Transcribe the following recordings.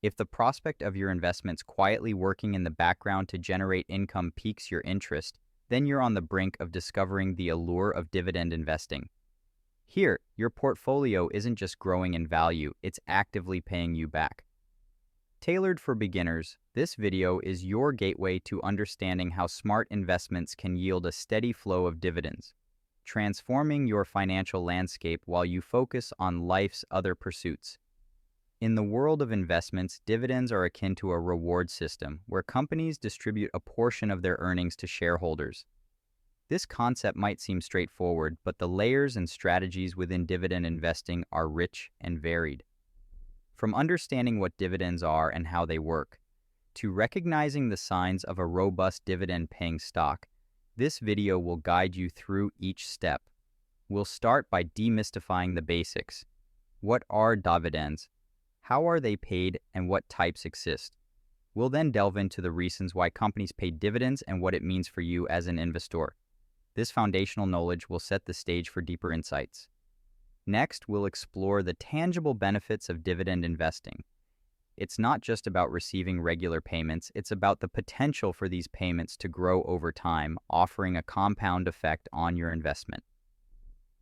If the prospect of your investments quietly working in the background to generate income piques your interest, then you're on the brink of discovering the allure of dividend investing. Here, your portfolio isn't just growing in value, it's actively paying you back. Tailored for beginners, this video is your gateway to understanding how smart investments can yield a steady flow of dividends, transforming your financial landscape while you focus on life's other pursuits. In the world of investments, dividends are akin to a reward system where companies distribute a portion of their earnings to shareholders. This concept might seem straightforward, but the layers and strategies within dividend investing are rich and varied. From understanding what dividends are and how they work, to recognizing the signs of a robust dividend-paying stock, this video will guide you through each step. We'll start by demystifying the basics. What are dividends? How are they paid and what types exist? We'll then delve into the reasons why companies pay dividends and what it means for you as an investor. This foundational knowledge will set the stage for deeper insights. Next, we'll explore the tangible benefits of dividend investing. It's not just about receiving regular payments, it's about the potential for these payments to grow over time, offering a compound effect on your investment.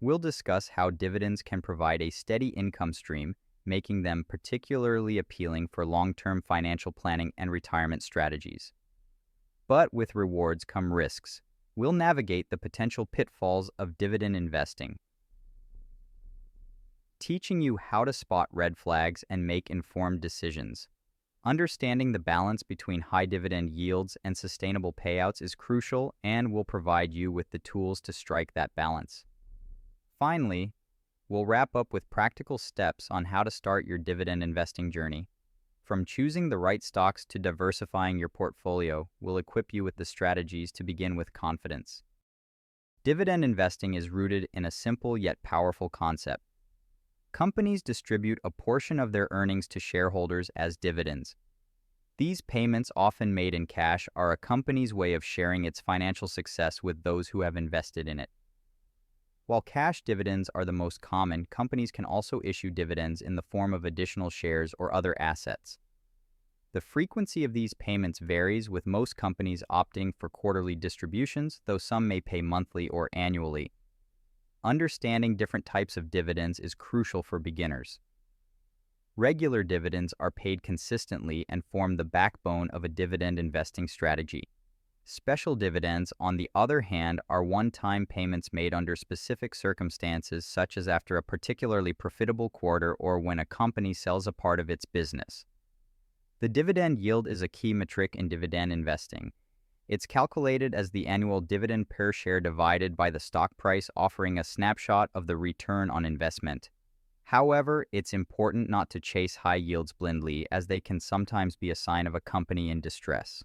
We'll discuss how dividends can provide a steady income stream, making them particularly appealing for long-term financial planning and retirement strategies. But with rewards come risks. We'll navigate the potential pitfalls of dividend investing, teaching you how to spot red flags and make informed decisions. Understanding the balance between high dividend yields and sustainable payouts is crucial and will provide you with the tools to strike that balance. Finally, we'll wrap up with practical steps on how to start your dividend investing journey. From choosing the right stocks to diversifying your portfolio, we'll equip you with the strategies to begin with confidence. Dividend investing is rooted in a simple yet powerful concept. Companies distribute a portion of their earnings to shareholders as dividends. These payments, often made in cash, are a company's way of sharing its financial success with those who have invested in it. While cash dividends are the most common, companies can also issue dividends in the form of additional shares or other assets. The frequency of these payments varies, with most companies opting for quarterly distributions, though some may pay monthly or annually. Understanding different types of dividends is crucial for beginners. Regular dividends are paid consistently and form the backbone of a dividend investing strategy. Special dividends, on the other hand, are one-time payments made under specific circumstances, such as after a particularly profitable quarter or when a company sells a part of its business. The dividend yield is a key metric in dividend investing. It's calculated as the annual dividend per share divided by the stock price, offering a snapshot of the return on investment. However, it's important not to chase high yields blindly, as they can sometimes be a sign of a company in distress.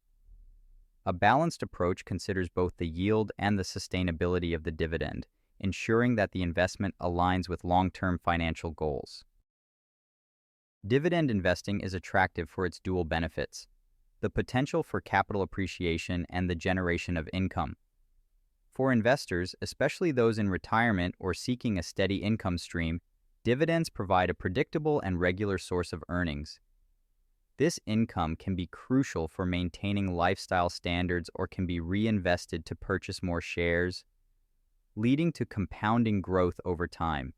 A balanced approach considers both the yield and the sustainability of the dividend, ensuring that the investment aligns with long-term financial goals. Dividend investing is attractive for its dual benefits: the potential for capital appreciation and the generation of income. For investors, especially those in retirement or seeking a steady income stream, dividends provide a predictable and regular source of earnings. This income can be crucial for maintaining lifestyle standards or can be reinvested to purchase more shares, leading to compounding growth over time.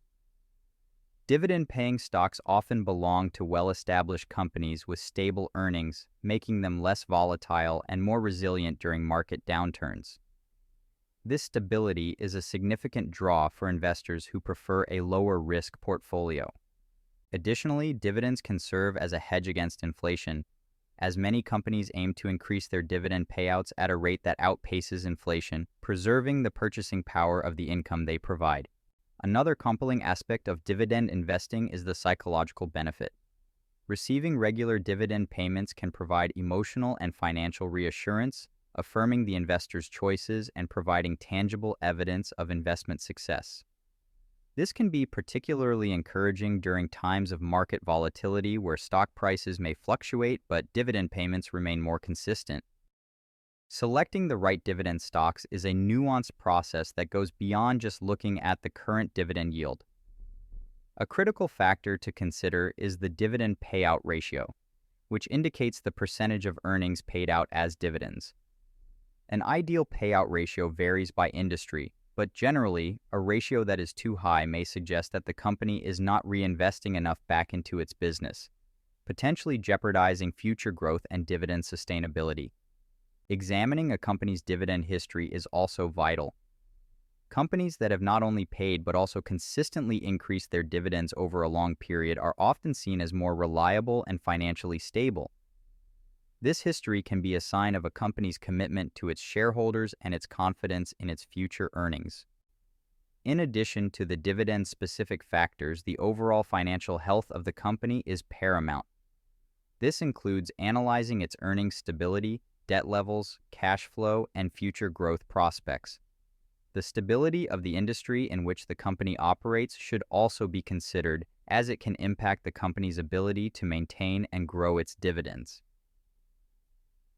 Dividend-paying stocks often belong to well-established companies with stable earnings, making them less volatile and more resilient during market downturns. This stability is a significant draw for investors who prefer a lower-risk portfolio. Additionally, dividends can serve as a hedge against inflation, as many companies aim to increase their dividend payouts at a rate that outpaces inflation, preserving the purchasing power of the income they provide. Another compelling aspect of dividend investing is the psychological benefit. Receiving regular dividend payments can provide emotional and financial reassurance, affirming the investor's choices and providing tangible evidence of investment success. This can be particularly encouraging during times of market volatility where stock prices may fluctuate but dividend payments remain more consistent. Selecting the right dividend stocks is a nuanced process that goes beyond just looking at the current dividend yield. A critical factor to consider is the dividend payout ratio, which indicates the percentage of earnings paid out as dividends. An ideal payout ratio varies by industry, but generally, a ratio that is too high may suggest that the company is not reinvesting enough back into its business, potentially jeopardizing future growth and dividend sustainability. Examining a company's dividend history is also vital. Companies that have not only paid but also consistently increased their dividends over a long period are often seen as more reliable and financially stable. This history can be a sign of a company's commitment to its shareholders and its confidence in its future earnings. In addition to the dividend-specific factors, the overall financial health of the company is paramount. This includes analyzing its earnings stability, debt levels, cash flow, and future growth prospects. The stability of the industry in which the company operates should also be considered, as it can impact the company's ability to maintain and grow its dividends.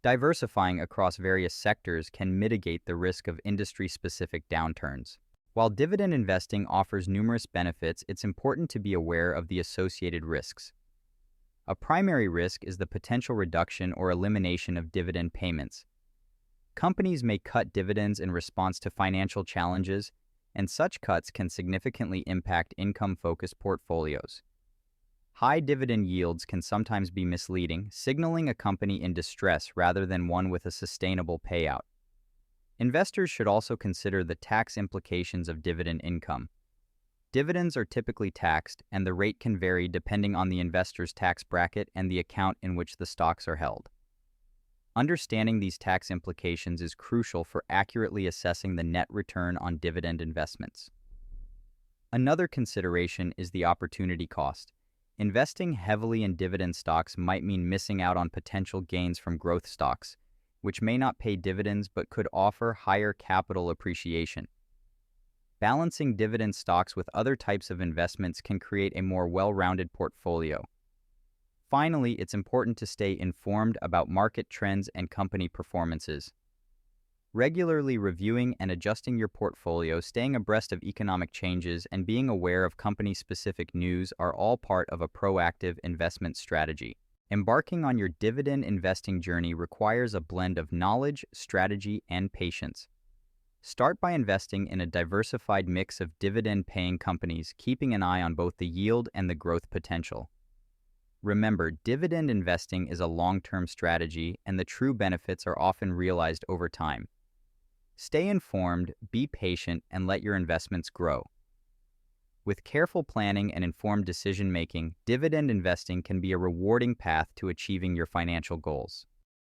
Diversifying across various sectors can mitigate the risk of industry-specific downturns. While dividend investing offers numerous benefits, it's important to be aware of the associated risks. A primary risk is the potential reduction or elimination of dividend payments. Companies may cut dividends in response to financial challenges, and such cuts can significantly impact income-focused portfolios. High dividend yields can sometimes be misleading, signaling a company in distress rather than one with a sustainable payout. Investors should also consider the tax implications of dividend income. Dividends are typically taxed, and the rate can vary depending on the investor's tax bracket and the account in which the stocks are held. Understanding these tax implications is crucial for accurately assessing the net return on dividend investments. Another consideration is the opportunity cost. Investing heavily in dividend stocks might mean missing out on potential gains from growth stocks, which may not pay dividends but could offer higher capital appreciation. Balancing dividend stocks with other types of investments can create a more well-rounded portfolio. Finally, it's important to stay informed about market trends and company performances. Regularly reviewing and adjusting your portfolio, staying abreast of economic changes, and being aware of company-specific news are all part of a proactive investment strategy. Embarking on your dividend investing journey requires a blend of knowledge, strategy, and patience. Start by investing in a diversified mix of dividend-paying companies, keeping an eye on both the yield and the growth potential. Remember, dividend investing is a long-term strategy, and the true benefits are often realized over time. Stay informed, be patient, and let your investments grow. With careful planning and informed decision-making, dividend investing can be a rewarding path to achieving your financial goals.